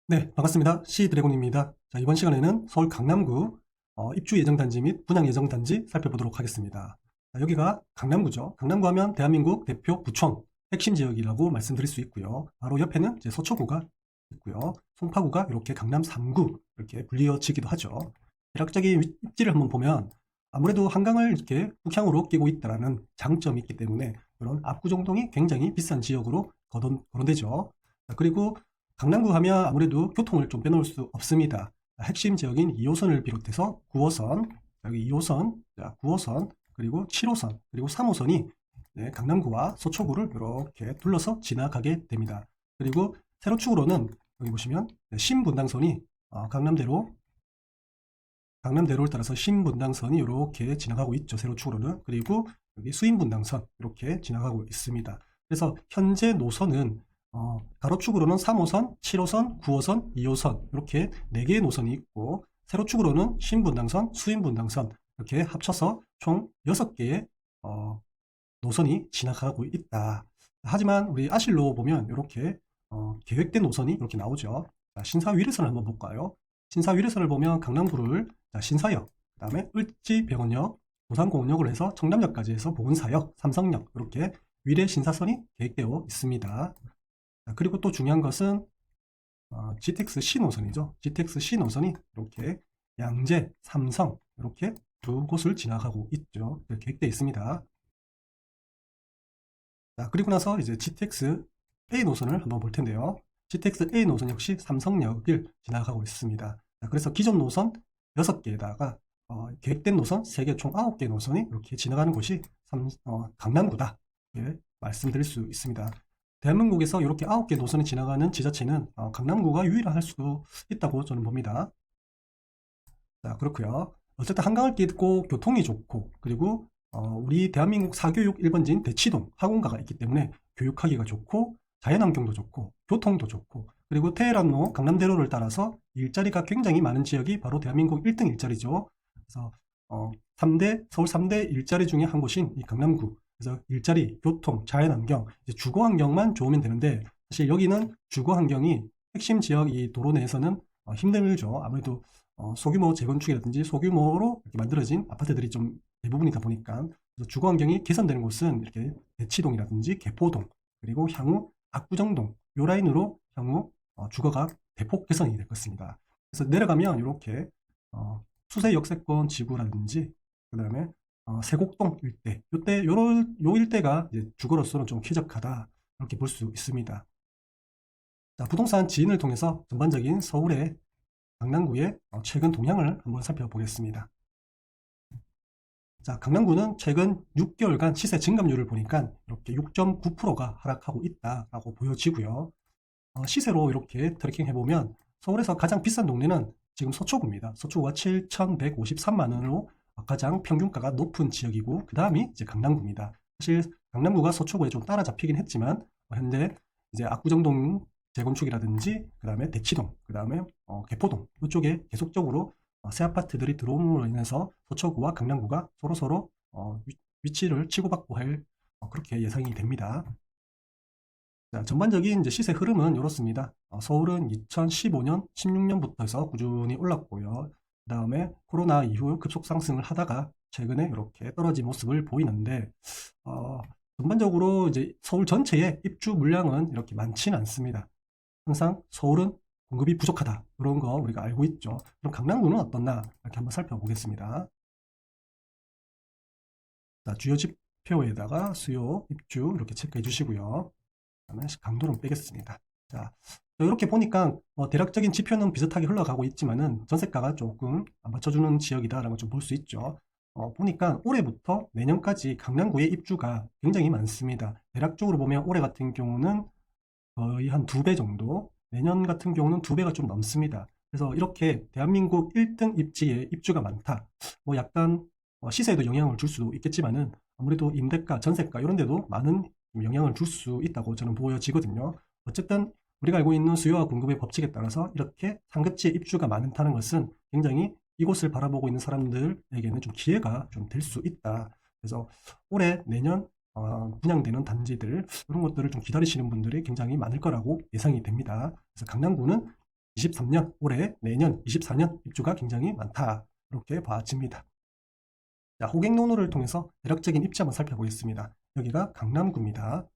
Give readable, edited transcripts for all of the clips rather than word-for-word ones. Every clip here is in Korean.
네, 반갑습니다. C드래곤입니다. 자, 이번 시간에는 서울 강남구 입주 예정단지 및 분양 예정단지 살펴보도록 하겠습니다. 자, 여기가 강남구죠. 강남구 하면 대한민국 대표 구청 핵심 지역이라고 말씀드릴 수 있고요. 바로 옆에는 이제 서초구가 있고요. 송파구가 이렇게 강남 3구 이렇게 불리어지기도 하죠. 대략적인 입지를 한번 보면 아무래도 한강을 이렇게 북향으로 끼고 있다는 장점이 있기 때문에 그런 압구정동이 굉장히 비싼 지역으로 거론되죠. 자, 그리고 강남구 하면 아무래도 교통을 좀 빼놓을 수 없습니다. 핵심 지역인 2호선을 비롯해서 9호선, 여기 2호선, 9호선, 그리고 7호선, 그리고 3호선이 강남구와 서초구를 이렇게 둘러서 지나가게 됩니다. 그리고 세로축으로는 여기 보시면 신분당선이 강남대로를 따라서 신분당선이 이렇게 지나가고 있죠. 세로축으로는. 그리고 여기 수인분당선 이렇게 지나가고 있습니다. 그래서 현재 노선은 가로축으로는 3호선, 7호선, 9호선, 2호선 이렇게 4개의 노선이 있고 세로축으로는 신분당선, 수인분당선 이렇게 합쳐서 총 6개의 노선이 지나가고 있다. 하지만 우리 아실로 보면 이렇게 계획된 노선이 이렇게 나오죠. 자, 신사위례선을 한번 볼까요? 신사위례선을 보면 강남구를 신사역, 그 다음에 을지병원역, 도산공원역으로 해서 청담역까지 해서 보은사역, 삼성역 이렇게 위례 신사선이 계획되어 있습니다. 자, 그리고 또 중요한 것은 GTX C 노선이죠. GTX C 노선이 이렇게 양재, 삼성 이렇게 두 곳을 지나가고 있죠. 계획되어 있습니다. 자, 그리고 나서 이제 GTX A 노선을 한번 볼 텐데요. GTX A 노선 역시 삼성역을 지나가고 있습니다. 자, 그래서 기존 노선 6개에다가 계획된 노선 3개 총 9개 노선이 이렇게 지나가는 곳이 강남구다. 예, 말씀드릴 수 있습니다. 대한민국에서 이렇게 9개 노선이 지나가는 지자체는 강남구가 유일할 수도 있다고 저는 봅니다. 자, 그렇고요. 어쨌든 한강을 끼고 교통이 좋고 그리고 우리 대한민국 사교육 1번지인 대치동 학원가가 있기 때문에 교육하기가 좋고 자연환경도 좋고 교통도 좋고 그리고 테헤란로 강남대로를 따라서 일자리가 굉장히 많은 지역이 바로 대한민국 1등 일자리죠. 그래서 서울 3대 일자리 중에 한 곳인 이 강남구. 그래서 일자리, 교통, 자연환경, 이제 주거환경만 좋으면 되는데 사실 여기는 주거환경이 핵심 지역 이 도로 내에서는 힘들죠. 아무래도 소규모 재건축이라든지 소규모로 이렇게 만들어진 아파트들이 좀 대부분이다 보니까 주거 환경이 개선되는 곳은 이렇게 대치동이라든지 개포동 그리고 향후 압구정동 요 라인으로 향후 주거가 대폭 개선이 될 것입니다. 그래서 내려가면 이렇게 수세 역세권 지구라든지 그 다음에 세곡동 일대 요 일대가 이제 주거로서는 좀 쾌적하다 이렇게 볼 수 있습니다. 자, 부동산 지인을 통해서 전반적인 서울의 강남구의 최근 동향을 한번 살펴보겠습니다. 자, 강남구는 최근 6개월간 시세 증감률을 보니까 이렇게 6.9%가 하락하고 있다라고 보여지고요. 시세로 이렇게 트래킹 해보면 서울에서 가장 비싼 동네는 지금 서초구입니다. 서초구가 7,153만 원으로 가장 평균가가 높은 지역이고 그 다음이 이제 강남구입니다. 사실 강남구가 서초구에 좀 따라잡히긴 했지만 현재 이제 압구정동 재건축이라든지 그 다음에 대치동 그 다음에 개포동 이쪽에 계속적으로 새 아파트들이 들어옴으로 인해서 서초구와 강남구가 서로서로 위치를 치고받고 할 그렇게 예상이 됩니다. 자, 전반적인 이제 시세 흐름은 이렇습니다. 서울은 2015년, 16년부터 해서 꾸준히 올랐고요. 그 다음에 코로나 이후 급속 상승을 하다가 최근에 이렇게 떨어진 모습을 보이는데 전반적으로 이제 서울 전체의 입주 물량은 이렇게 많지는 않습니다. 항상 서울은 공급이 부족하다. 그런 거 우리가 알고 있죠. 그럼 강남구는 어떻나? 이렇게 한번 살펴보겠습니다. 자, 주요 지표에다가 수요, 입주 이렇게 체크해 주시고요. 그다음에 강도는 빼겠습니다. 자, 이렇게 보니까 대략적인 지표는 비슷하게 흘러가고 있지만은 전세가가 조금 안 받쳐주는 지역이다라는 걸 좀 볼 수 있죠. 보니까 올해부터 내년까지 강남구의 입주가 굉장히 많습니다. 대략적으로 보면 올해 같은 경우는 거의 한 2배 정도, 내년 같은 경우는 2배가 좀 넘습니다. 그래서 이렇게 대한민국 1등 입지에 입주가 많다. 뭐 약간 시세에도 영향을 줄 수도 있겠지만은 아무래도 임대가, 전세가 이런 데도 많은 영향을 줄 수 있다고 저는 보여지거든요. 어쨌든 우리가 알고 있는 수요와 공급의 법칙에 따라서 이렇게 상급지에 입주가 많다는 것은 굉장히 이곳을 바라보고 있는 사람들에게는 좀 기회가 좀 될 수 있다. 그래서 올해, 내년 분양되는 단지들 이런 것들을 좀 기다리시는 분들이 굉장히 많을 거라고 예상이 됩니다. 그래서 강남구는 2023년, 올해, 내년, 24년 입주가 굉장히 많다. 이렇게 봐집니다. 자, 호갱노노를 통해서 대략적인 입지 한번 살펴보겠습니다. 여기가 강남구입니다.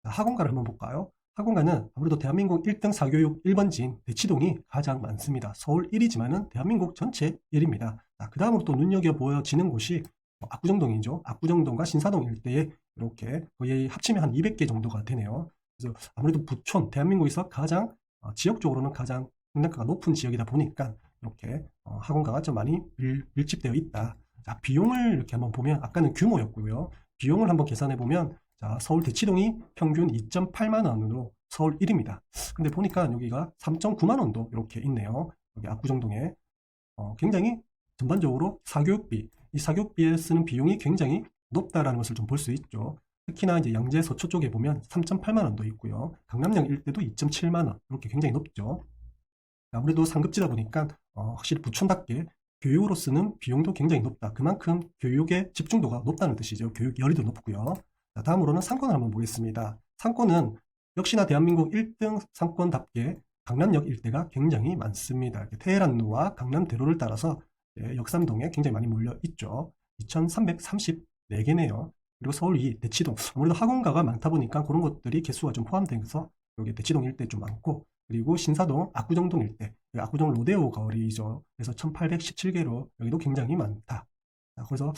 자, 학원가를 한번 볼까요? 학원가는 아무래도 대한민국 1등 사교육 1번지인 대치동이 가장 많습니다. 서울 1위지만은 대한민국 전체 1위입니다. 그 다음으로 또 눈여겨보여지는 곳이 압구정동이죠. 압구정동과 신사동 일대에 이렇게 거의 합치면 한 200개 정도가 되네요. 그래서 아무래도 부촌, 대한민국에서 가장 지역적으로는 가장 평당가가 높은 지역이다 보니까 이렇게 학원가가 좀 많이 밀집되어 있다. 자, 비용을 이렇게 한번 보면 아까는 규모였고요. 비용을 한번 계산해 보면 자, 서울 대치동이 평균 2.8만 원으로 서울 1위입니다. 근데 보니까 여기가 3.9만 원도 이렇게 있네요. 여기 압구정동에 굉장히 전반적으로 사교육비, 이 사교육비에 쓰는 비용이 굉장히 높다라는 것을 좀 볼 수 있죠. 특히나 이제 양재 서초 쪽에 보면 3.8만 원도 있고요. 강남역 일대도 2.7만 원, 이렇게 굉장히 높죠. 아무래도 상급지다 보니까 확실히 부촌답게 교육으로 쓰는 비용도 굉장히 높다. 그만큼 교육의 집중도가 높다는 뜻이죠. 교육 열의도 높고요. 자, 다음으로는 상권을 한번 보겠습니다. 상권은 역시나 대한민국 1등 상권답게 강남역 일대가 굉장히 많습니다. 테헤란로와 강남대로를 따라서 역삼동에 굉장히 많이 몰려 있죠. 2334개네요. 그리고 서울 2 대치동. 아무래도 학원가가 많다 보니까 그런 것들이 개수가 좀 포함돼서 여기 대치동 일대 좀 많고, 그리고 신사동, 압구정동 일대, 압구정 로데오 거리죠. 그래서 1817개로 여기도 굉장히 많다. 그래서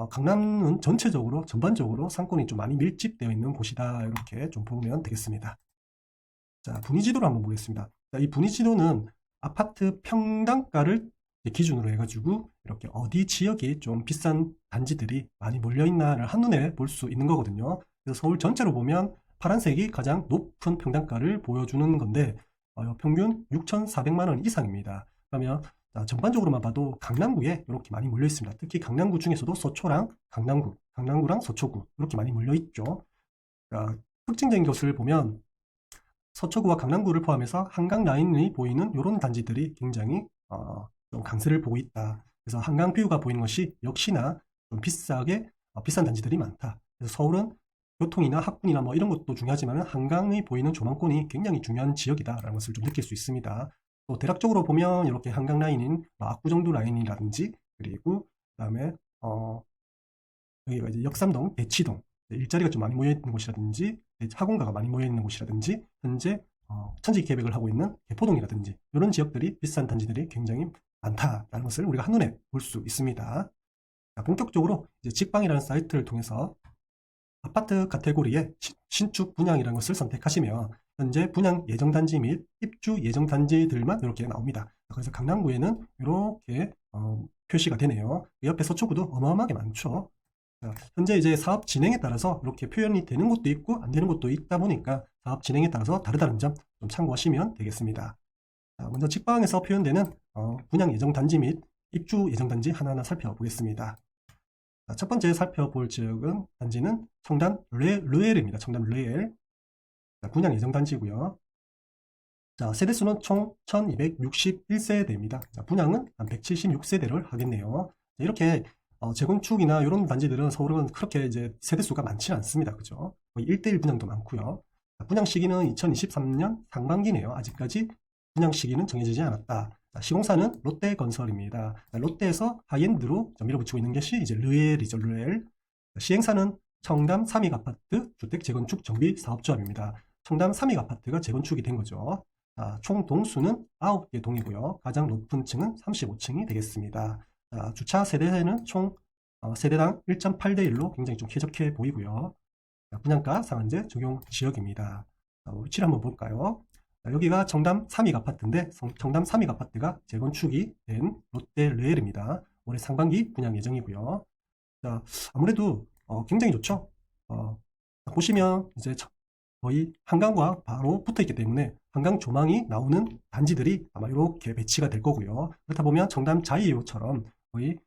강남은 전체적으로 전반적으로 상권이 좀 많이 밀집되어 있는 곳이다. 이렇게 좀 보면 되겠습니다. 자, 분위지도를 한번 보겠습니다. 자, 이 분위지도는 아파트 평당가를 기준으로 해가지고 이렇게 어디 지역이 좀 비싼 단지들이 많이 몰려있나를 한눈에 볼 수 있는 거거든요. 그래서 서울 전체로 보면 파란색이 가장 높은 평당가를 보여주는 건데 평균 6,400만 원 이상입니다. 그러면 전반적으로만 봐도 강남구에 이렇게 많이 몰려 있습니다. 특히 강남구 중에서도 서초랑 강남구, 강남구랑 서초구 이렇게 많이 몰려 있죠. 특징적인 것을 보면 서초구와 강남구를 포함해서 한강 라인이 보이는 이런 단지들이 굉장히 좀 강세를 보고 있다. 그래서 한강 뷰가 보이는 것이 역시나 좀 비싼 단지들이 많다. 그래서 서울은 교통이나 학군이나 뭐 이런 것도 중요하지만 한강이 보이는 조망권이 굉장히 중요한 지역이다라는 것을 좀 느낄 수 있습니다. 또 대략적으로 보면 이렇게 한강 라인인 압구정도 라인이라든지, 그리고 그다음에 여기가 이제 역삼동, 대치동, 일자리가 좀 많이 모여 있는 곳이라든지, 학원가가 많이 모여 있는 곳이라든지, 현재 천지 계획을 하고 있는 개포동이라든지 이런 지역들이 비싼 단지들이 굉장히 많다라는 것을 우리가 한눈에 볼 수 있습니다. 자, 본격적으로 이제 직방이라는 사이트를 통해서 아파트 카테고리에 신축 분양이라는 것을 선택하시면 현재 분양 예정 단지 및 입주 예정 단지들만 이렇게 나옵니다. 그래서 강남구에는 이렇게 표시가 되네요. 옆에 서초구도 어마어마하게 많죠. 현재 이제 사업 진행에 따라서 이렇게 표현이 되는 곳도 있고 안 되는 곳도 있다 보니까 사업 진행에 따라서 다르다는 점 좀 참고하시면 되겠습니다. 먼저 직방에서 표현되는 분양 예정 단지 및 입주 예정 단지 하나하나 살펴보겠습니다. 첫 번째 살펴볼 지역은 단지는 청담 르엘입니다. 청담 르엘. 분양 예정 단지고요. 자, 세대수는 총 1261세대입니다. 분양은 한 176세대를 하겠네요. 이렇게 재건축이나 이런 단지들은 서울은 그렇게 이제 세대수가 많지는 않습니다. 그죠? 거의 1대1 분양도 많고요. 분양 시기는 2023년 상반기네요. 아직까지 분양 시기는 정해지지 않았다. 시공사는 롯데건설입니다. 롯데에서 하이엔드로 밀어붙이고 있는 것이 이제 르엘이죠. 르엘. 시행사는 청담 삼익아파트 주택 재건축 정비 사업조합입니다. 청담 삼익아파트가 재건축이 된 거죠. 총 동수는 9개 동이고요. 가장 높은 층은 35층이 되겠습니다. 주차 세대는 총 세대당 1.8대 1로 굉장히 좀 쾌적해 보이고요. 분양가 상한제 적용 지역입니다. 위치를 한번 볼까요? 여기가 청담 삼익아파트인데 청담 삼익아파트가 재건축이 된 롯데 르엘입니다. 올해 상반기 분양 예정이고요. 자, 아무래도 굉장히 좋죠. 보시면 이제 거의 한강과 바로 붙어 있기 때문에 한강 조망이 나오는 단지들이 아마 이렇게 배치가 될 거고요. 그렇다 보면 청담 자이오처럼 거의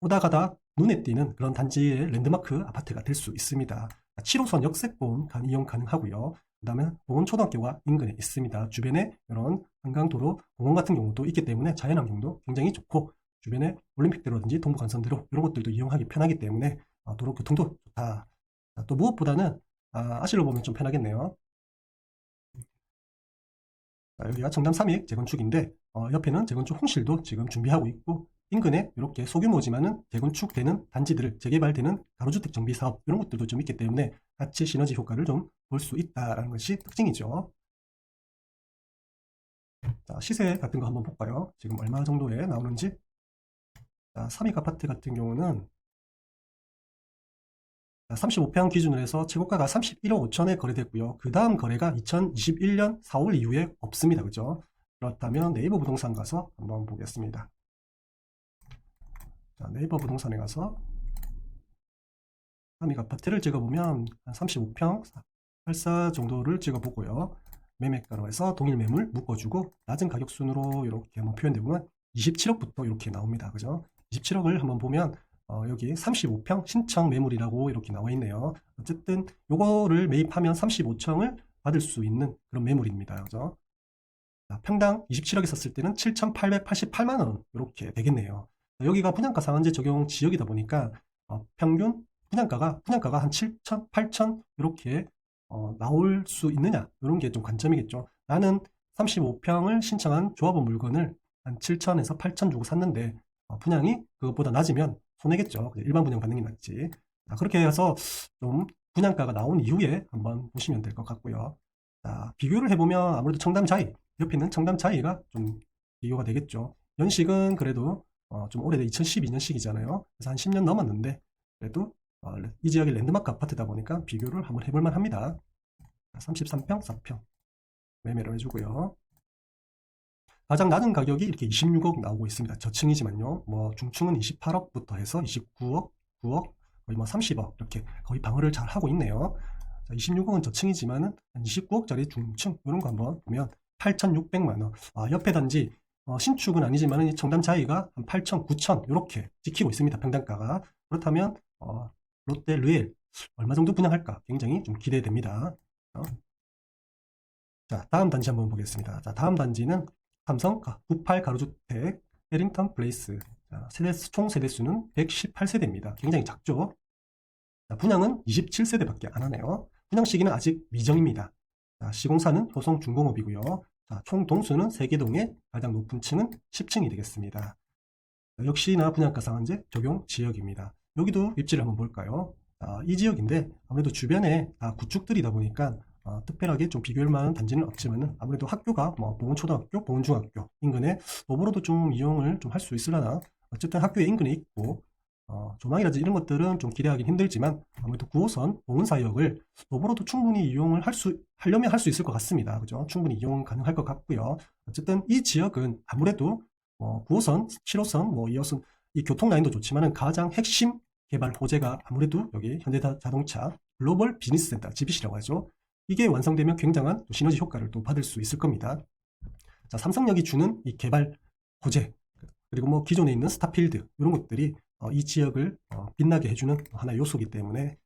오다 가다 눈에 띄는 그런 단지의 랜드마크 아파트가 될 수 있습니다. 7호선 역세권 이용 가능하고요. 그 다음에 보건초등학교가 인근에 있습니다. 주변에 이런 한강도로 공원 같은 경우도 있기 때문에 자연환경도 굉장히 좋고, 주변에 올림픽대로든지 동부간선대로 이런 것들도 이용하기 편하기 때문에 도로교통도 좋다. 또 무엇보다는 아실로 보면 좀 편하겠네요. 자, 여기가 청담 3익 재건축인데 옆에는 재건축 홍실도 지금 준비하고 있고 인근에 이렇게 소규모지만은 재건축되는 단지들, 재개발되는 가로주택 정비 사업 이런 것들도 좀 있기 때문에 같이 시너지 효과를 좀 볼 수 있다라는 것이 특징이죠. 자, 시세 같은 거 한번 볼까요? 지금 얼마 정도에 나오는지. 자, 3익 아파트 같은 경우는 35평 기준으로 해서 최고가가 31억 5천에 거래됐고요. 그 다음 거래가 2021년 4월 이후에 없습니다. 그죠? 그렇다면 네이버 부동산 가서 한번 보겠습니다. 자, 네이버 부동산에 가서 3익 아파트를 찍어보면 한 35평, 84 정도를 찍어보고요. 매매가로 해서 동일 매물 묶어주고 낮은 가격 순으로 이렇게 한번 표현돼 보면 27억부터 이렇게 나옵니다. 그죠? 27억을 한번 보면 여기 35평 신청 매물이라고 이렇게 나와 있네요. 어쨌든 요거를 매입하면 35청을 받을 수 있는 그런 매물입니다. 그죠? 자, 평당 27억에 샀을 때는 7,888만원 이렇게 되겠네요. 여기가 분양가 상한제 적용 지역이다 보니까 평균 분양가가 한 7천, 8천 이렇게 나올 수 있느냐 이런 게 좀 관점이겠죠. 나는 35평을 신청한 조합원 물건을 한 7천에서 8천 주고 샀는데 분양이 그것보다 낮으면 손해겠죠. 일반 분양 받는 게 낫지. 자, 그렇게 해서 좀 분양가가 나온 이후에 한번 보시면 될 것 같고요. 자, 비교를 해보면 아무래도 청담자이 옆에 있는 청담자이가 좀 비교가 되겠죠. 연식은 그래도 좀 오래된 2012년식이잖아요. 그래서 한 10년 넘었는데 그래도 이 지역의 랜드마크 아파트다 보니까 비교를 한번 해볼만 합니다. 33평, 4평 매매를 해주고요. 가장 낮은 가격이 이렇게 26억 나오고 있습니다. 저층이지만요. 뭐 중층은 28억부터 해서 29억, 9억, 거의 뭐 30억 이렇게 거의 방어를 잘 하고 있네요. 26억은 저층이지만은 한 29억짜리 중층 이런 거 한번 보면 8,600만 원. 옆에 단지 신축은 아니지만은 청담 자이가 한 8,000, 9,000 이렇게 지키고 있습니다. 평당가가. 그렇다면 롯데 르엘 얼마 정도 분양할까 굉장히 좀 기대됩니다. 자, 다음 단지 한번 보겠습니다. 자, 다음 단지는 삼성 98 가로주택 해링턴 플레이스. 자, 총 세대수는 118세대입니다. 굉장히 작죠. 자, 분양은 27세대밖에 안 하네요. 분양 시기는 아직 미정입니다. 자, 시공사는 효성 중공업이고요. 자, 총 동수는 3개 동에 가장 높은 층은 10층이 되겠습니다. 자, 역시나 분양가 상한제 적용 지역입니다. 여기도 입지를 한번 볼까요? 이 지역인데 아무래도 주변에 구축들이다 보니까 특별하게 좀 비교할 만한 단지는 없지만은 아무래도 학교가 뭐 보은초등학교, 보은중학교 인근에 도보로도 좀 이용을 좀 할 수 있으려나. 어쨌든 학교에 인근에 있고 조망이라든지 이런 것들은 좀 기대하기 힘들지만 아무래도 9호선 보은사역을 도보로도 충분히 이용을 하려면 할 수 있을 것 같습니다. 그죠? 충분히 이용 가능할 것 같고요. 어쨌든 이 지역은 아무래도 9호선, 7호선, 뭐 2호선 이 교통 라인도 좋지만은 가장 핵심 개발 호재가 아무래도 여기 현대자동차 글로벌 비즈니스 센터 GBC라고 하죠. 이게 완성되면 굉장한 시너지 효과를 또 받을 수 있을 겁니다. 자, 삼성역이 주는 이 개발 호재 그리고 뭐 기존에 있는 스타필드 이런 것들이 이 지역을 빛나게 해주는 하나의 요소이기 때문에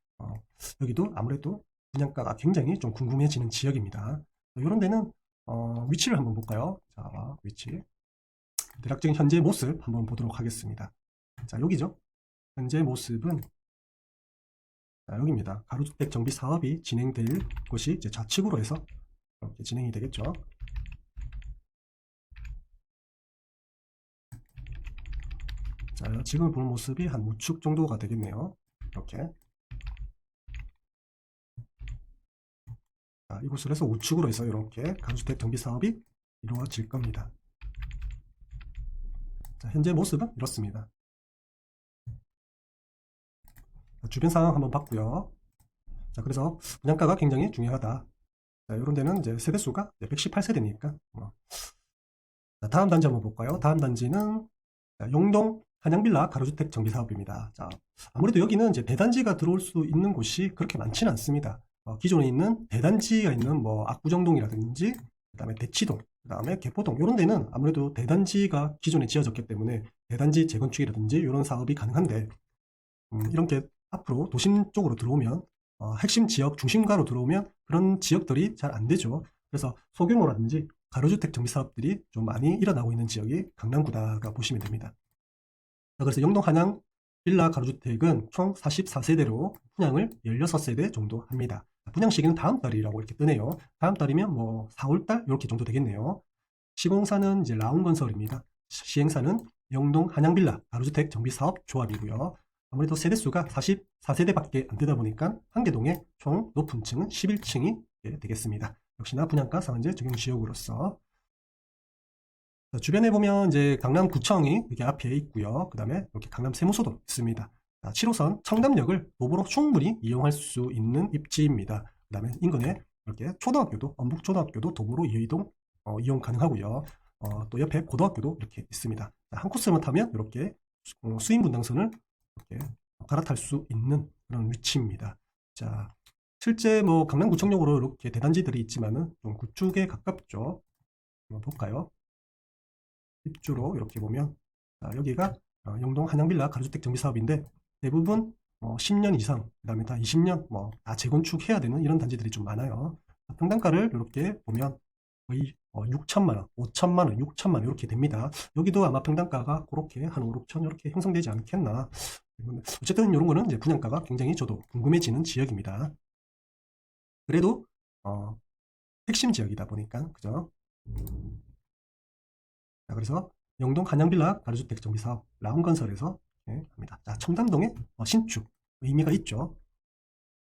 여기도 아무래도 분양가가 굉장히 좀 궁금해지는 지역입니다. 이런 데는 위치를 한번 볼까요? 자, 위치 대략적인 현재 모습 한번 보도록 하겠습니다. 자, 여기죠. 현재 모습은 여기입니다. 가로주택 정비 사업이 진행될 곳이 이제 좌측으로 해서 이렇게 진행이 되겠죠. 자, 지금 보는 모습이 한 우측 정도가 되겠네요. 이렇게. 자, 이곳으로 해서 우측으로 해서 이렇게 가로주택 정비 사업이 이루어질 겁니다. 자, 현재 모습은 이렇습니다. 주변 상황 한번 봤고요. 자, 그래서 분양가가 굉장히 중요하다. 자, 이런 데는 이제 세대수가 118세대니까. 자, 다음 단지 한번 볼까요? 다음 단지는 용동 한양빌라 가로주택 정비사업입니다. 자, 아무래도 여기는 이제 대단지가 들어올 수 있는 곳이 그렇게 많지는 않습니다. 기존에 있는 대단지가 있는 뭐 압구정동이라든지 그 다음에 대치동, 그 다음에 개포동 이런 데는 아무래도 대단지가 기존에 지어졌기 때문에 대단지 재건축이라든지 이런 사업이 가능한데 이런 게 앞으로 도심 쪽으로 들어오면 핵심 지역 중심가로 들어오면 그런 지역들이 잘 안 되죠. 그래서 소규모라든지 가로주택 정비 사업들이 좀 많이 일어나고 있는 지역이 강남구다가 보시면 됩니다. 그래서 영동 한양 빌라 가로주택은 총 44세대로 분양을 16세대 정도 합니다. 분양 시기는 다음 달이라고 이렇게 뜨네요. 다음 달이면 뭐 4월달 이렇게 정도 되겠네요. 시공사는 이제 라운건설입니다. 시행사는 영동 한양빌라 가로주택 정비사업 조합이고요. 아무래도 세대수가 44세대밖에 안 되다 보니까 한개동에 총 높은 층은 11층이 되겠습니다. 역시나 분양가 상한제 적용 지역으로서 주변에 보면 이제 강남구청이 이렇게 앞에 있고요. 그 다음에 이렇게 강남 세무서도 있습니다. 7호선 청담역을 도보로 충분히 이용할 수 있는 입지입니다. 그 다음에 인근에 이렇게 초등학교도, 엄북초등학교도 도보로 이용 가능하고요. 또 옆에 고등학교도 이렇게 있습니다. 한 코스만 타면 이렇게 수인분당선을 이렇게 갈아탈 수 있는 그런 위치입니다. 자, 실제 뭐 강남구청역으로 이렇게 대단지들이 있지만은 좀 구축에 가깝죠. 한번 볼까요? 입주로 이렇게 보면 여기가 영동 한양빌라 가로주택 정비사업인데 대부분 10년 이상, 그 다음에 다 20년 다 재건축해야 되는 이런 단지들이 좀 많아요. 평당가를 이렇게 보면 거의 6천만원, 5천만원, 6천만원 이렇게 됩니다. 여기도 아마 평당가가 그렇게 한 5, 6천 이렇게 형성되지 않겠나. 어쨌든 이런 거는 이제 분양가가 굉장히 저도 궁금해지는 지역입니다. 그래도 핵심 지역이다 보니까 그죠? 자, 그래서 영동 한양빌라 가로주택 정비사업 라운건설에서 합니다. 자, 청담동의 신축 의미가 있죠.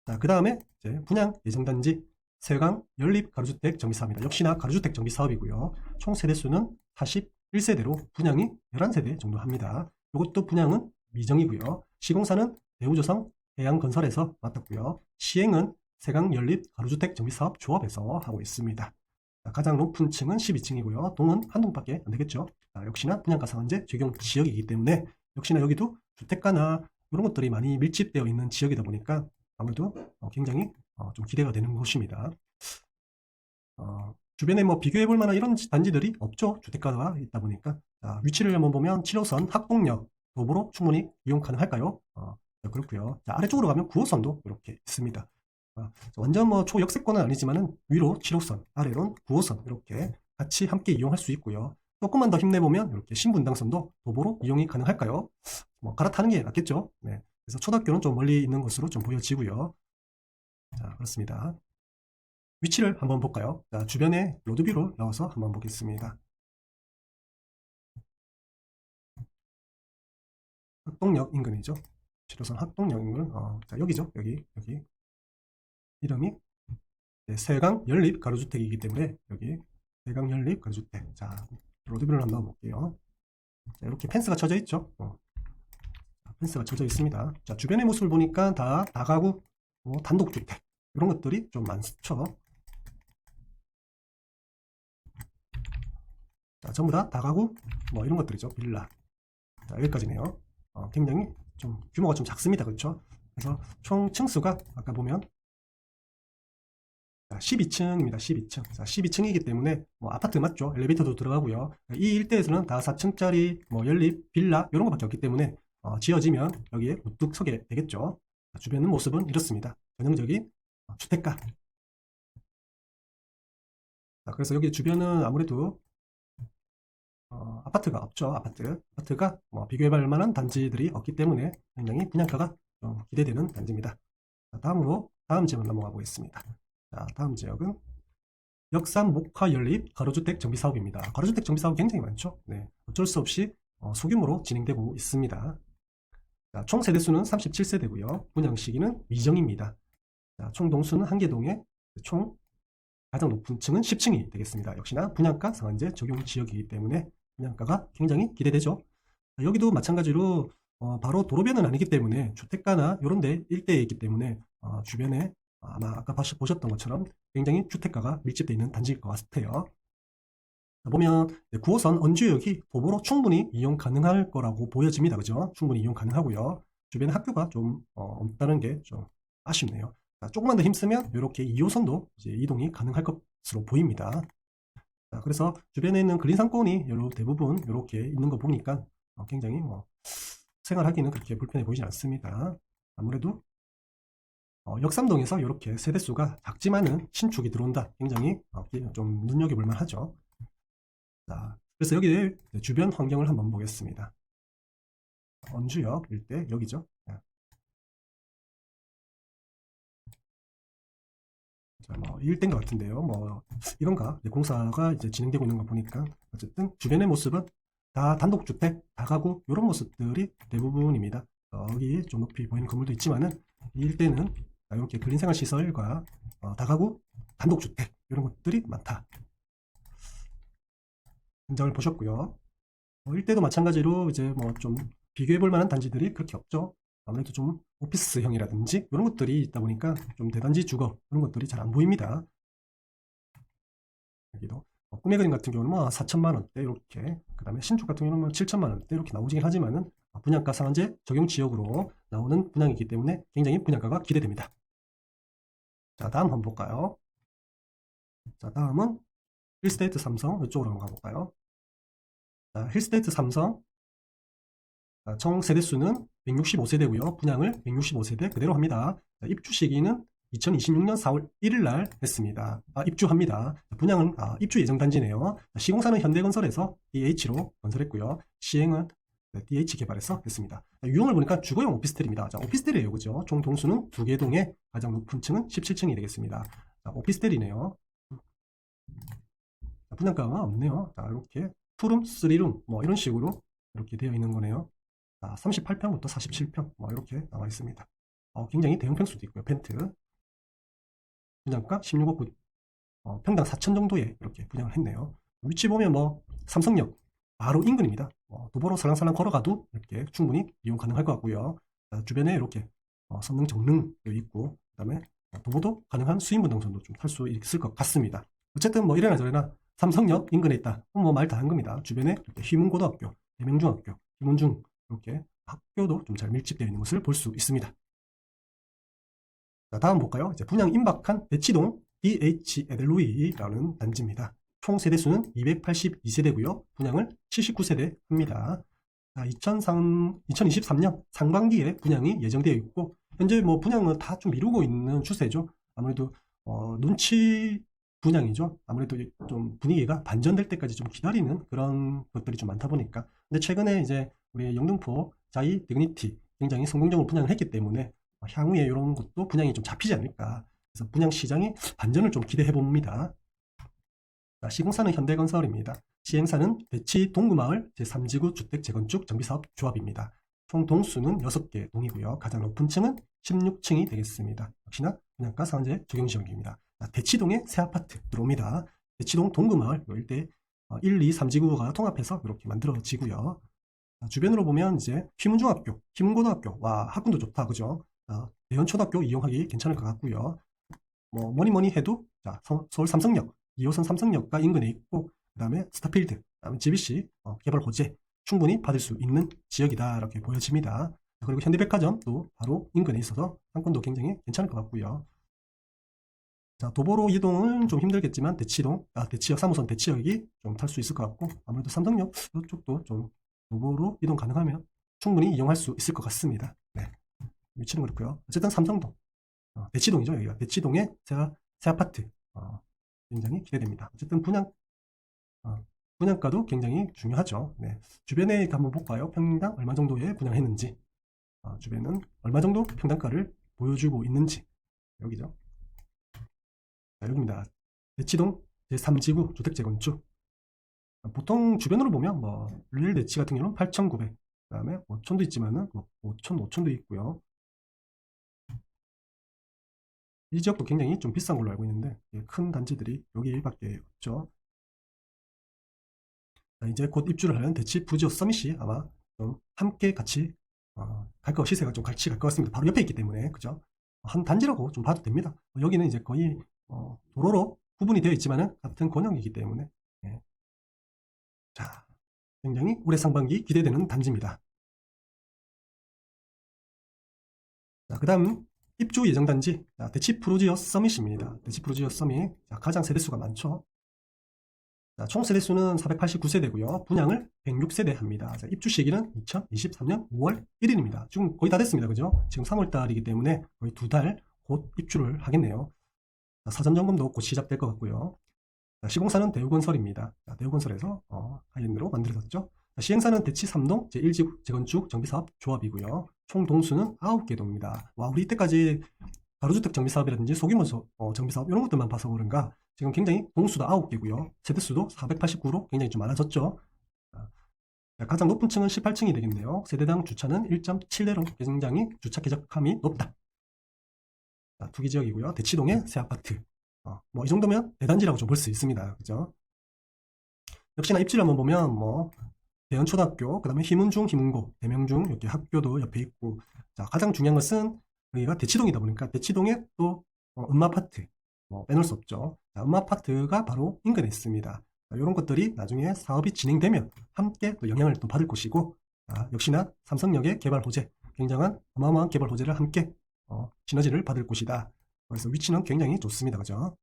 자, 그 다음에 이제 분양 예정단지 세강 연립 가로주택 정비사업입니다. 역시나 가로주택 정비사업이고요. 총 세대수는 41세대로 분양이 11세대 정도 합니다. 이것도 분양은 미정이고요. 시공사는 대우조성 해양건설에서 맡았고요. 시행은 세강 연립 가로주택 정비사업 조합에서 하고 있습니다. 가장 높은 층은 12층이고요. 동은 한 동밖에 안 되겠죠. 역시나 분양가 상한제 적용 지역이기 때문에 역시나 여기도 주택가나 이런 것들이 많이 밀집되어 있는 지역이다 보니까 아무래도 굉장히 좀 기대가 되는 곳입니다. 주변에 뭐 비교해 볼 만한 이런 단지들이 없죠. 주택가가 있다 보니까. 자, 위치를 한번 보면 7호선 학동역 도보로 충분히 이용 가능할까요? 그렇고요. 자, 아래쪽으로 가면 9호선도 이렇게 있습니다. 완전 뭐 초역세권은 아니지만은 위로 7호선, 아래로는 9호선 이렇게 같이 함께 이용할 수 있고요. 조금만 더 힘내보면 이렇게 신분당선도 도보로 이용이 가능할까요? 뭐 갈아타는 게 낫겠죠. 네. 그래서 초등학교는 좀 멀리 있는 것으로 좀 보여지고요. 자, 그렇습니다. 위치를 한번 볼까요? 자, 주변에 로드뷰로 넣어서 한번 보겠습니다. 학동역 인근이죠. 7호선 학동역 인근. 자, 여기죠. 여기. 이름이 세강 연립 가로주택이기 때문에 여기 세강 연립 가로주택. 자, 로드뷰를 한번 볼게요. 자, 이렇게 펜스가 쳐져 있죠. 펜스가 쳐져 있습니다. 자, 주변의 모습을 보니까 다 다가구 단독주택 이런 것들이 좀 많죠. 자, 전부 다 다가구 이런 것들이죠. 빌라. 자, 여기까지네요. 굉장히 좀 규모가 좀 작습니다. 그렇죠? 그래서 총 층수가 아까 보면 12층입니다. 12층. 자, 12층이기 때문에 아파트 맞죠? 엘리베이터도 들어가고요. 이 일대에서는 다 4층짜리 연립 빌라 이런 것밖에 없기 때문에 지어지면 여기에 우뚝 서게 되겠죠. 자, 주변의 모습은 이렇습니다. 전형적인 주택가. 자, 그래서 여기 주변은 아무래도 아파트가 없죠. 아파트가 비교해볼 만한 단지들이 없기 때문에 굉장히 분양가가 기대되는 단지입니다. 자, 다음 지역으로 넘어가 보겠습니다. 자, 다음 지역은 역삼 목화 연립 가로주택 정비사업입니다. 가로주택 정비사업 굉장히 많죠. 네, 어쩔 수 없이 소규모로 진행되고 있습니다. 자, 총 세대수는 37세대고요. 분양 시기는 미정입니다. 자, 총 동수는 한 개 동에 총 가장 높은 층은 10층이 되겠습니다. 역시나 분양가 상한제 적용 지역이기 때문에 분양가가 굉장히 기대되죠. 자, 여기도 마찬가지로 바로 도로변은 아니기 때문에 주택가나 이런 데 일대에 있기 때문에 주변에 아마 아까 보셨던 것처럼 굉장히 주택가가 밀집되어 있는 단지일 것 같아요. 보면 9호선 언주역이 도보로 충분히 이용 가능할 거라고 보여집니다. 그죠? 충분히 이용 가능하고요. 주변에 학교가 좀 없다는 게 좀 아쉽네요. 자, 조금만 더 힘쓰면 이렇게 2호선도 이제 이동이 가능할 것으로 보입니다. 자, 그래서 주변에 있는 근린상권이 대부분 이렇게 있는 거 보니까 굉장히 생활하기는 그렇게 불편해 보이지 않습니다. 아무래도 역삼동에서 이렇게 세대수가 작지만은 신축이 들어온다. 굉장히 좀 눈여겨볼 만하죠. 자, 그래서 여기 주변 환경을 한번 보겠습니다. 언주역 일대 여기죠. 자, 뭐 일대인 것 같은데요. 뭐 이건가? 공사가 이제 진행되고 있는 거 보니까 어쨌든 주변의 모습은 다 단독주택, 다가구 이런 모습들이 대부분입니다. 여기 좀 높이 보이는 건물도 있지만은 이 일대는 이렇게 근린생활시설과 다가구, 단독주택 이런 것들이 많다. 현장을 보셨고요. 일대도 마찬가지로 이제 뭐 좀 비교해볼 만한 단지들이 그렇게 없죠. 아무래도 좀 오피스형이라든지 이런 것들이 있다 보니까 좀 대단지 주거 이런 것들이 잘 안 보입니다. 여기도 꿈의 그림 같은 경우는 뭐 4천만 원대 이렇게, 그 다음에 신축 같은 경우는 뭐 7천만 원대 이렇게 나오긴 하지만은 분양가 상한제 적용 지역으로 나오는 분양이기 때문에 굉장히 분양가가 기대됩니다. 자, 다음 한번 볼까요? 자, 다음은 힐스테이트 삼성 이쪽으로 한번 가볼까요? 자, 힐스테이트 삼성 총 세대수는 165세대고요. 분양을 165세대 그대로 합니다. 자, 입주 시기는 2026년 4월 1일 날 했습니다. 입주합니다. 분양은 입주 예정 단지네요. 시공사는 현대건설에서 DH로 건설했고요. 시행은 DH 개발해서 했습니다. 유형을 보니까 주거용 오피스텔입니다. 자, 오피스텔이에요. 그죠? 총 동수는 2개 동에 가장 높은 층은 17층이 되겠습니다. 자, 오피스텔이네요. 자, 분양가가 없네요. 자, 이렇게 2룸, 3룸 뭐 이런 식으로 이렇게 되어 있는 거네요. 38평부터 47평 뭐 이렇게 나와 있습니다. 굉장히 대형 평수도 있고요. 펜트 분양가 16억 9, 평당 4천 정도에 이렇게 분양을 했네요. 위치 보면 뭐 삼성역 바로 인근입니다. 도보로 살랑살랑 걸어가도 이렇게 충분히 이용 가능할 것 같고요. 주변에 이렇게 성능 정릉도 있고, 그 다음에 도보도 가능한 수인분당선도 좀 탈 수 있을 것 같습니다. 어쨌든 뭐 이래나 저래나 삼성역 인근에 있다. 뭐 말 다 한 겁니다. 주변에 이렇게 휘문고등학교, 대명중학교, 휘문중 이렇게 학교도 좀 잘 밀집되어 있는 것을 볼 수 있습니다. 자, 다음 볼까요? 이제 분양 임박한 대치동 DH 에델로이라는 단지입니다. 총 세대수는 282세대고요. 분양을 79세대 합니다. 2023년 상반기에 분양이 예정되어 있고, 현재 뭐 분양은 다 좀 미루고 있는 추세죠. 아무래도 눈치 분양이죠. 아무래도 좀 분위기가 반전될 때까지 좀 기다리는 그런 것들이 좀 많다 보니까. 근데 최근에 이제 우리 영등포 자이 디그니티 굉장히 성공적으로 분양을 했기 때문에 향후에 이런 것도 분양이 좀 잡히지 않을까. 그래서 분양 시장이 반전을 좀 기대해 봅니다. 시공사는 현대건설입니다. 시행사는 대치 동구마을 제3지구 주택 재건축 정비사업 조합입니다. 총 동수는 6개 동이고요. 가장 높은 층은 16층이 되겠습니다. 역시나 분양가 상한제 적용 지역입니다. 대치동에 새 아파트 들어옵니다. 대치동 동구마을 일대 1, 2, 3지구가 통합해서 이렇게 만들어지고요. 주변으로 보면 이제 휘문중학교, 휘문고등학교, 와 학군도 좋다, 그죠? 대연초등학교 이용하기 괜찮을 것 같고요. 뭐 뭐니 해도 서울 삼성역, 2호선 삼성역가 인근에 있고, 그 다음에 스타필드, 그 다음에 GBC 개발 호재 충분히 받을 수 있는 지역이다 이렇게 보여집니다. 그리고 현대백화점도 바로 인근에 있어서 상권도 굉장히 괜찮을 것 같고요. 자, 도보로 이동은 좀 힘들겠지만 대치동, 대치역 3호선 대치역이 좀 탈 수 있을 것 같고, 아무래도 삼성역 이쪽도 좀 도보로 이동 가능하면 충분히 이용할 수 있을 것 같습니다. 네. 위치는 그렇고요. 어쨌든 삼성동, 대치동이죠. 여기가 대치동의 새 아파트 굉장히 기대됩니다. 어쨌든 분양가도 굉장히 중요하죠. 네. 주변에 한번 볼까요? 평당 얼마 정도에 분양했는지, 주변은 얼마 정도 평당가를 보여주고 있는지. 여기죠. 자, 여기입니다. 대치동 제3지구 주택재건축. 보통 주변으로 보면 뭐 릴 대치 같은 경우는 8,900, 그 다음에 5천도 있지만은 뭐 5,000도 있고요. 이 지역도 굉장히 좀 비싼 걸로 알고 있는데 큰 단지들이 여기밖에 없죠. 자, 이제 곧 입주를 하는 대치 부지오 서밋이 아마 좀 함께 같이 시세가 좀 같이 갈 것 같습니다. 바로 옆에 있기 때문에, 그죠? 한 단지라고 좀 봐도 됩니다. 여기는 이제 거의 도로로 구분이 되어 있지만은 같은 권역이기 때문에. 예. 자, 굉장히 올해 상반기 기대되는 단지입니다. 자, 그 다음 입주 예정 단지 대치 프루지오 서밋입니다. 대치 프루지오 서밋 가장 세대수가 많죠. 총 세대수는 489세대고요. 분양을 106세대 합니다. 입주 시기는 2023년 5월 1일입니다. 지금 거의 다 됐습니다. 그죠? 지금 3월달이기 때문에 거의 2달 곧 입주를 하겠네요. 사전 점검도 곧 시작될 것 같고요. 시공사는 대우건설입니다. 대우건설에서 하이엔드로 만들어졌죠. 시행사는 대치 3동 제1지구 재건축 정비사업 조합이고요. 총 동수는 9개 동입니다. 와, 우리 이때까지 가로주택 정비사업이라든지 소규모 정비사업 이런 것들만 봐서 그런가 지금 굉장히 동수도 9개고요. 세대수도 489로 굉장히 좀 많아졌죠. 가장 높은 층은 18층이 되겠네요. 세대당 주차는 1.7대로 굉장히 주차 쾌적함이 높다. 투기지역이고요. 대치동의 새 아파트. 뭐 이 정도면 대단지라고 좀 볼 수 있습니다. 그죠? 역시나 입지를 한번 보면 뭐 대연초등학교, 그 다음에 희문중, 희문고, 대명중 이렇게 학교도 옆에 있고, 자, 가장 중요한 것은 여기가 대치동이다 보니까 대치동에 또 음마아파트 빼놓을 수 없죠. 자, 음마아파트가 바로 인근에 있습니다. 이런 것들이 나중에 사업이 진행되면 함께 또 영향을 또 받을 것이고, 역시나 삼성역의 개발 호재, 굉장한 어마어마한 개발 호재를 함께 시너지를 받을 곳이다. 그래서 위치는 굉장히 좋습니다. 그죠?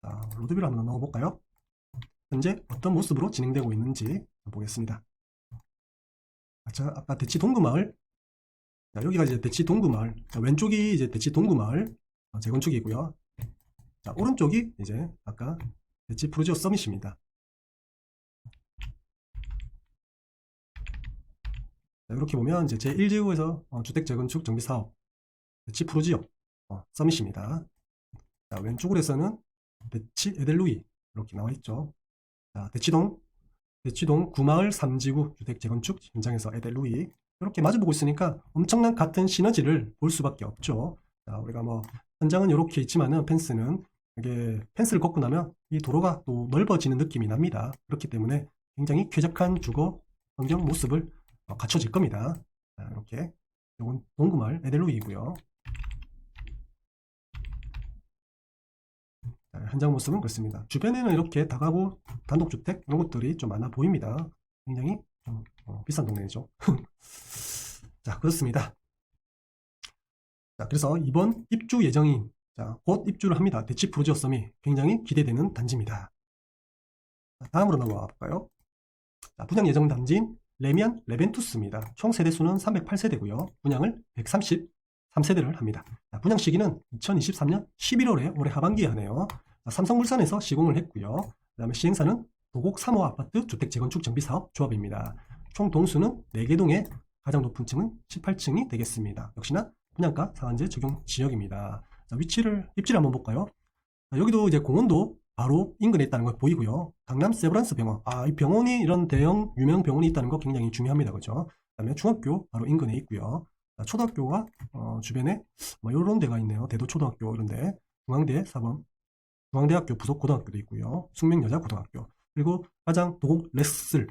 자, 로드뷰를 한번 넣어볼까요? 현재 어떤 모습으로 진행되고 있는지 보겠습니다. 아까 대치 동구마을, 여기가 이제 대치 동구마을, 왼쪽이 이제 대치 동구마을 재건축이고요. 자, 오른쪽이 이제 아까 대치 프루지오 서밋입니다. 자, 이렇게 보면 이제 제1지구에서 주택 재건축 정비 사업 대치 프루지오 서밋입니다. 자, 왼쪽으로 해서는 대치 에델루이 이렇게 나와 있죠. 자, 대치동 구마을 3지구 주택 재건축 현장에서 에델루이 이렇게 마주보고 있으니까 엄청난 같은 시너지를 볼 수밖에 없죠. 자, 우리가 뭐 현장은 이렇게 있지만은 펜스는 이게 펜스를 걷고 나면 이 도로가 또 넓어지는 느낌이 납니다. 그렇기 때문에 굉장히 쾌적한 주거 환경 모습을 갖춰질 겁니다. 자, 이렇게 이건 동구마을 에델루이고요. 현장 모습은 그렇습니다. 주변에는 이렇게 다가구 단독주택 이런 것들이 좀 많아 보입니다. 굉장히 좀 비싼 동네죠. 자, 그렇습니다. 자, 그래서 이번 입주 예정인, 자, 곧 입주를 합니다. 대치 프루지오 서밋 굉장히 기대되는 단지입니다. 자, 다음으로 넘어가 볼까요? 자, 분양 예정 단지인 레미안 레벤투스입니다. 총 세대수는 308세대고요. 분양을 133세대를 합니다. 자, 분양 시기는 2023년 11월에 올해 하반기에 하네요. 자, 삼성물산에서 시공을 했고요. 그 다음에 시행사는 도곡 3호 아파트 주택 재건축 정비사업 조합입니다. 총 동수는 4개 동에 가장 높은 층은 18층이 되겠습니다. 역시나 분양가 상한제 적용 지역입니다. 자, 입지를 한번 볼까요? 자, 여기도 이제 공원도 바로 인근에 있다는 거 보이고요. 강남 세브란스 병원. 이 병원이 이런 대형 유명 병원이 있다는 거 굉장히 중요합니다. 그죠? 그 다음에 중학교 바로 인근에 있고요. 자, 초등학교가 주변에 뭐 이런 데가 있네요. 대도초등학교 이런데 중앙대 사범 중앙대학교 부속고등학교도 있고요. 숙명여자고등학교 그리고 가장 도곡렉슬,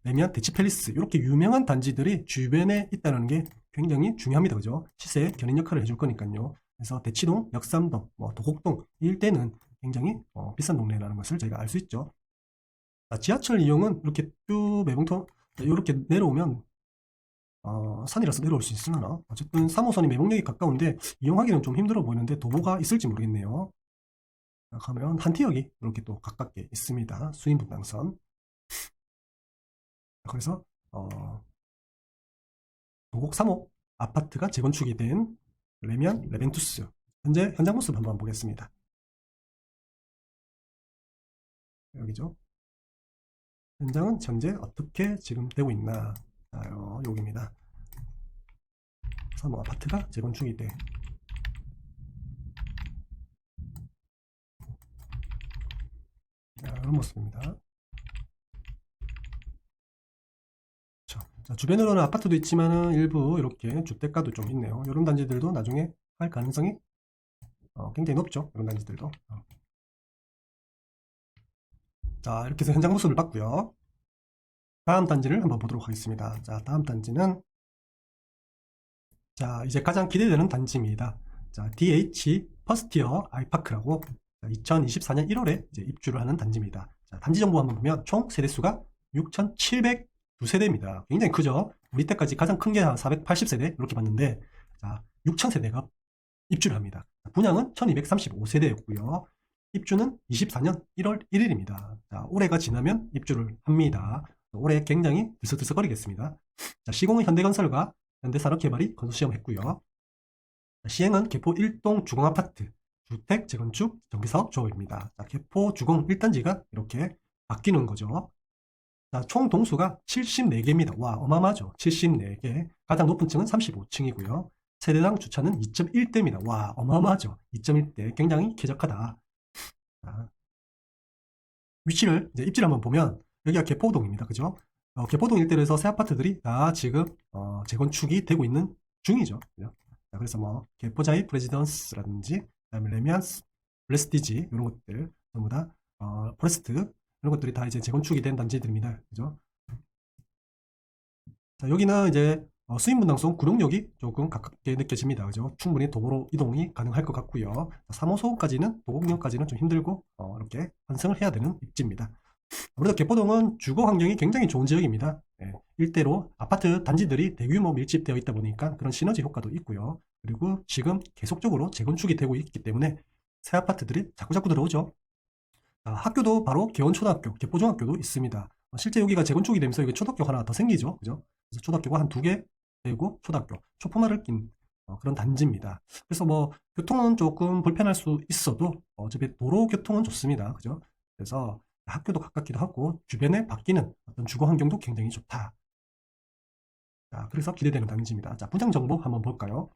레미안 대치팰리스 이렇게 유명한 단지들이 주변에 있다는 게 굉장히 중요합니다. 그죠? 시세에 견인 역할을 해줄 거니까요. 그래서 대치동, 역삼동, 도곡동 이 일대는 굉장히 비싼 동네라는 것을 저희가 알 수 있죠. 지하철 이용은 이렇게 쭉 매봉터 이렇게 내려오면 산이라서 내려올 수 있으려나? 어쨌든 3호선이 매봉역이 가까운데 이용하기는 좀 힘들어 보이는데 도보가 있을지 모르겠네요. 가면 한티역이 이렇게 또 가깝게 있습니다. 수인분당선. 그래서 도곡 3호 아파트가 재건축이 된 레미안 레벤투스 현재 현장 모습 한번 보겠습니다. 여기죠. 현장은 현재 어떻게 지금 되고 있나? 여기입니다. 3호 아파트가 재건축이 돼. 이런 모습입니다. 자, 주변으로는 아파트도 있지만은 일부 이렇게 주택가도 좀 있네요. 이런 단지들도 나중에 할 가능성이 굉장히 높죠. 이런 단지들도. 자, 이렇게 해서 현장 모습을 봤고요. 다음 단지를 한번 보도록 하겠습니다. 자, 다음 단지는 자, 이제 가장 기대되는 단지입니다. 자, DH 퍼스티어 아이파크라고 2024년 1월에 이제 입주를 하는 단지입니다. 자, 단지 정보 한번 보면 총 세대수가 6,702세대입니다. 굉장히 크죠? 우리 때까지 가장 큰 게 한 480세대 이렇게 봤는데 자, 6,000세대가 입주를 합니다. 분양은 1,235세대였고요. 입주는 24년 1월 1일입니다. 자, 올해가 지나면 입주를 합니다. 올해 굉장히 들썩들썩거리겠습니다. 자, 시공은 현대건설과 현대산업개발이 컨소시엄 했고요. 시행은 개포 1동 주공아파트 주택 재건축 정비사업 조합입니다. 자, 개포 주공 1단지가 이렇게 바뀌는 거죠. 자, 총 동수가 74개입니다. 와, 어마어마하죠. 74개. 가장 높은 층은 35층이고요. 세대당 주차는 2.1대입니다. 와, 어마어마하죠. 2.1대. 굉장히 쾌적하다. 자, 위치를 이제 입지를 한번 보면 여기가 개포동입니다. 그죠? 개포동 일대에서 새 아파트들이 다 지금 재건축이 되고 있는 중이죠. 그죠? 자, 그래서 뭐 개포자이 프레지던스라든지 그다음에 레미안스, 블레스티지 이런 것들 전부 다 포레스트 이런 것들이 다 이제 재건축이 된 단지들입니다. 그죠? 자, 여기는 이제 수인 분당성 구룡역이 조금 가깝게 느껴집니다. 그죠? 충분히 도보로 이동이 가능할 것 같고요. 3호소까지는 도곡역까지는 좀 힘들고 이렇게 환승을 해야 되는 입지입니다. 아무래도 개포동은 주거 환경이 굉장히 좋은 지역입니다. 예, 일대로 아파트 단지들이 대규모 밀집되어 있다 보니까 그런 시너지 효과도 있고요. 그리고 지금 계속적으로 재건축이 되고 있기 때문에 새 아파트들이 자꾸자꾸 들어오죠. 학교도 바로 개원초등학교, 개포중학교도 있습니다. 실제 여기가 재건축이 되면서 여기 초등학교 하나 더 생기죠. 그죠? 그래서 초등학교가 한 2개 되고 초등학교, 초포말을 낀 그런 단지입니다. 그래서 뭐 교통은 조금 불편할 수 있어도 어차피 도로 교통은 좋습니다. 그죠? 그래서 학교도 가깝기도 하고 주변에 바뀌는 어떤 주거 환경도 굉장히 좋다. 자, 그래서 기대되는 단지입니다. 자, 분양 정보 한번 볼까요?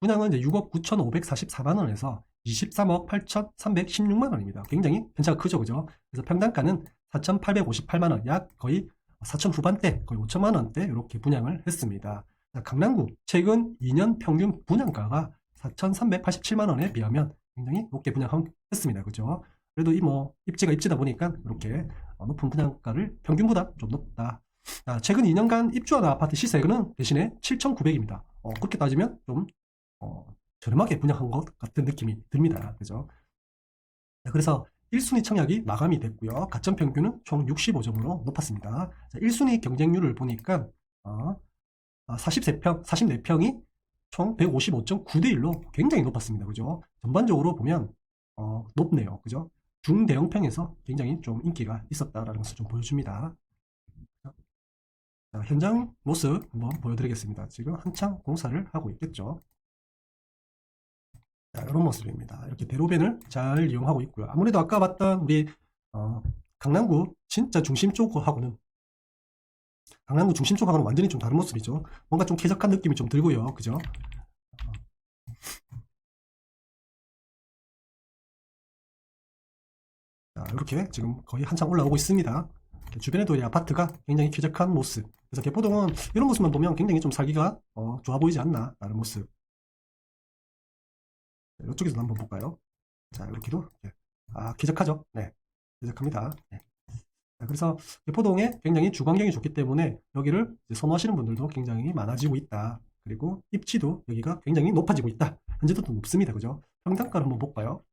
분양은 이제 6억 9,544만 원에서 23억 8,316만 원입니다. 굉장히 편차가 크죠, 그죠? 그래서 평당가는 4,858만 원, 약 거의 4천 후반대, 거의 5천만 원대 이렇게 분양을 했습니다. 자, 강남구 최근 2년 평균 분양가가 4,387만 원에 비하면 굉장히 높게 분양했습니다, 그죠? 그래도 이 뭐 입지가 입지다 보니까 이렇게 높은 분양가를 평균보다 좀 높다. 최근 2년간 입주한 아파트 시세는 대신에 7,900입니다. 그렇게 따지면 좀 저렴하게 분양한 것 같은 느낌이 듭니다. 그죠? 그래서 1순위 청약이 마감이 됐고요. 가점 평균은 총 65점으로 높았습니다. 1순위 경쟁률을 보니까 44평이 총 155.9대 1로 굉장히 높았습니다. 그죠? 전반적으로 보면 높네요. 그죠? 중대형평에서 굉장히 좀 인기가 있었다라는 것을 좀 보여줍니다. 자, 현장 모습 한번 보여드리겠습니다. 지금 한창 공사를 하고 있겠죠. 자, 이런 모습입니다. 이렇게 대로변을 잘 이용하고 있고요. 아무래도 아까 봤던 우리 강남구 진짜 중심 쪽하고는 완전히 좀 다른 모습이죠. 뭔가 좀 쾌적한 느낌이 좀 들고요. 그죠? 자, 이렇게 지금 거의 한창 올라오고 있습니다. 주변에도 이 아파트가 굉장히 쾌적한 모습. 그래서 개포동은 이런 모습만 보면 굉장히 좀 살기가 좋아 보이지 않나 라는 모습. 이쪽에서 한번 볼까요? 자, 이렇게도 쾌적하죠? 네, 쾌적합니다. 네. 자, 그래서 개포동에 굉장히 주거환경이 좋기 때문에 여기를 선호하시는 분들도 굉장히 많아지고 있다. 그리고 입지도 여기가 굉장히 높아지고 있다. 현재도 높습니다. 그죠? 평당가를 한번 볼까요?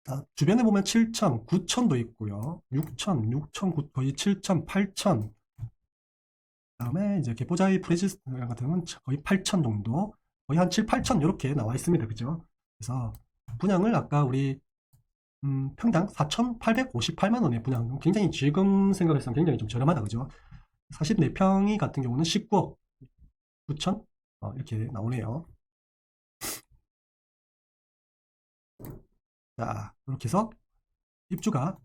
자, 주변에 보면 7천, 9천도 있고요. 6천, 6천, 거의 7천, 8천. 다음에 이제 개포자이 프레지스 같은 경우는 거의 8천 정도, 거의 한 7, 8천 이렇게 나와 있습니다. 그죠? 그래서 분양을 아까 우리 평당 4,858만 원에 분양, 굉장히 지금 생각해서는 굉장히 좀 저렴하다. 그죠? 44평이 같은 경우는 19억 9천 이렇게 나오네요. 자, 이렇게 해서 입주가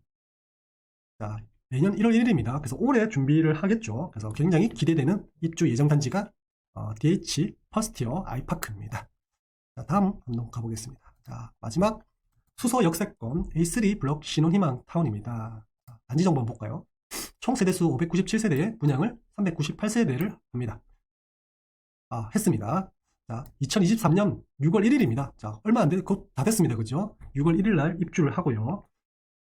자, 내년 1월 1일입니다. 그래서 올해 준비를 하겠죠. 그래서 굉장히 기대되는 입주 예정 단지가 DH 퍼스티어 아이파크입니다. 자, 다음 한번 가보겠습니다. 자, 마지막 수서 역세권 A3 블록 신혼희망 타운입니다. 단지 정보 한번 볼까요? 총 세대수 597세대의 분양을 398세대를 합니다. 했습니다. 자, 2023년 6월 1일입니다. 자, 얼마 안 돼, 곧 다 됐습니다. 그죠? 6월 1일 날 입주를 하고요.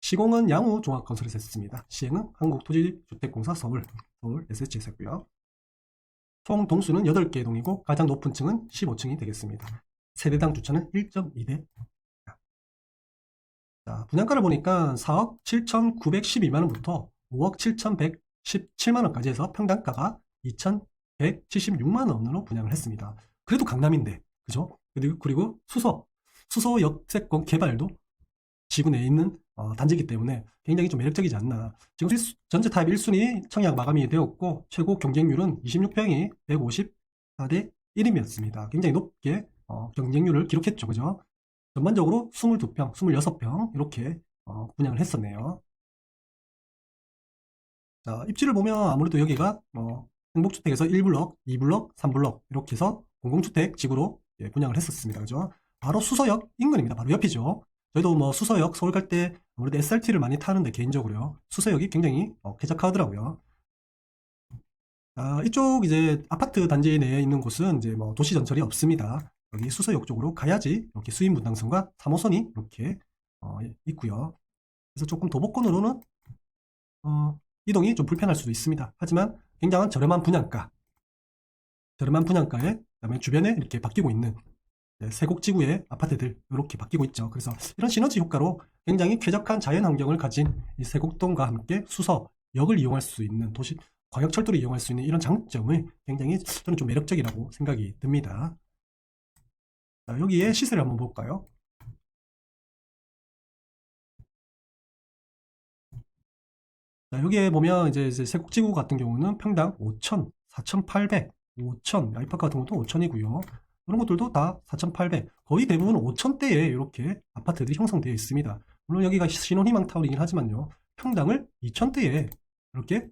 시공은 양우종합건설에서 했습니다. 시행은 한국토지주택공사 서울 SH에서 했고요. 총 동수는 8개 동이고 가장 높은 층은 15층이 되겠습니다. 세대당 주차는 1.2대. 자, 분양가를 보니까 4억 7,912만원부터 5억 7,117만원까지 해서 평당가가 2,176만원으로 분양을 했습니다. 그래도 강남인데, 그죠? 그리고 수서 역세권 개발도 지구 내에 있는 단지이기 때문에 굉장히 좀 매력적이지 않나. 지금 전체 타입 1순위 청약 마감이 되었고 최고 경쟁률은 26평이 154대 1이었습니다. 굉장히 높게 경쟁률을 기록했죠. 그죠? 전반적으로 22평, 26평 이렇게 분양을 했었네요. 자, 입지를 보면 아무래도 여기가 행복주택에서 1블럭, 2블럭, 3블럭 이렇게 해서 공공주택 지구로 분양을 했었습니다. 그죠? 바로 수서역 인근입니다. 바로 옆이죠. 저희도 뭐 수서역 서울 갈 때 아무래도 SRT를 많이 타는데 개인적으로요. 수서역이 굉장히 쾌적하더라고요. 이쪽 이제 아파트 단지 내에 있는 곳은 이제 뭐 도시 전철이 없습니다. 여기 수서역 쪽으로 가야지 이렇게 수인 분당선과 3호선이 이렇게 있고요. 그래서 조금 도보권으로는 이동이 좀 불편할 수도 있습니다. 하지만 굉장한 저렴한 분양가에 그다음에 주변에 이렇게 바뀌고 있는 세곡지구의 아파트들 이렇게 바뀌고 있죠. 그래서 이런 시너지 효과로 굉장히 쾌적한 자연 환경을 가진 이 세곡동과 함께 수서역을 이용할 수 있는 도시 광역철도를 이용할 수 있는 이런 장점을 굉장히 저는 좀 매력적이라고 생각이 듭니다. 자, 여기에 시세를 한번 볼까요? 자, 여기에 보면 이제 세곡지구 같은 경우는 평당 5천, 4,800, 5천, 아이파크 같은 것도 5천이고요. 이런 것들도 다 4,800, 거의 대부분 5천대에 이렇게 아파트들이 형성되어 있습니다. 물론 여기가 신혼희망타운이긴 하지만요. 평당을 2천대에 이렇게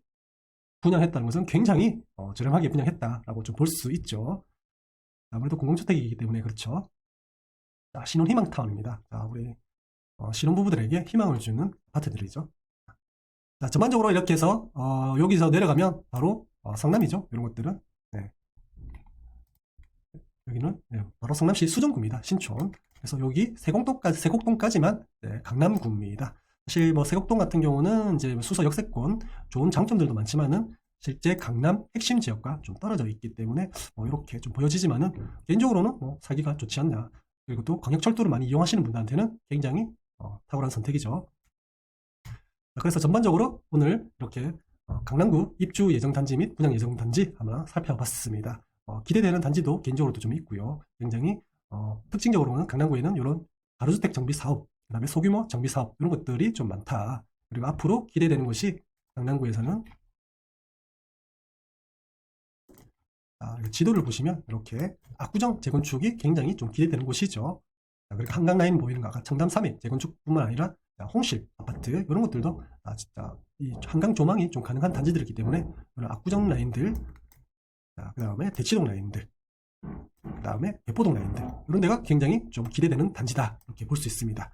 분양했다는 것은 굉장히 저렴하게 분양했다라고 좀 볼 수 있죠. 아무래도 공공주택이기 때문에 그렇죠. 자, 신혼희망타운입니다. 자, 우리 신혼부부들에게 희망을 주는 아파트들이죠. 자, 전반적으로 이렇게 해서 여기서 내려가면 바로 성남이죠. 이런 것들은. 네. 여기는 바로 성남시 수정구입니다. 신촌. 그래서 여기 세곡동까지만 강남구입니다. 사실 뭐 세곡동 같은 경우는 이제 수서 역세권 좋은 장점들도 많지만은 실제 강남 핵심 지역과 좀 떨어져 있기 때문에 이렇게 좀 보여지지만은 개인적으로는 살기가 좋지 않나. 그리고 또 광역철도를 많이 이용하시는 분들한테는 굉장히 탁월한 선택이죠. 그래서 전반적으로 오늘 이렇게 강남구 입주 예정 단지 및 분양 예정 단지 한번 살펴봤습니다. 기대되는 단지도 개인적으로도 좀 있고요. 굉장히 특징적으로는 강남구에는 이런 가로주택 정비 사업, 그 다음에 소규모 정비 사업 이런 것들이 좀 많다. 그리고 앞으로 기대되는 것이 강남구에서는 지도를 보시면 이렇게 압구정 재건축이 굉장히 좀 기대되는 곳이죠. 그리고 한강 라인 보이는 거 청담 3회 재건축뿐만 아니라 홍실 아파트 이런 것들도 진짜 이 한강 조망이 좀 가능한 단지들이기 때문에 이런 압구정 라인들, 그 다음에 대치동 라인들, 그 다음에 개포동 라인들 이런 데가 굉장히 좀 기대되는 단지다 이렇게 볼 수 있습니다.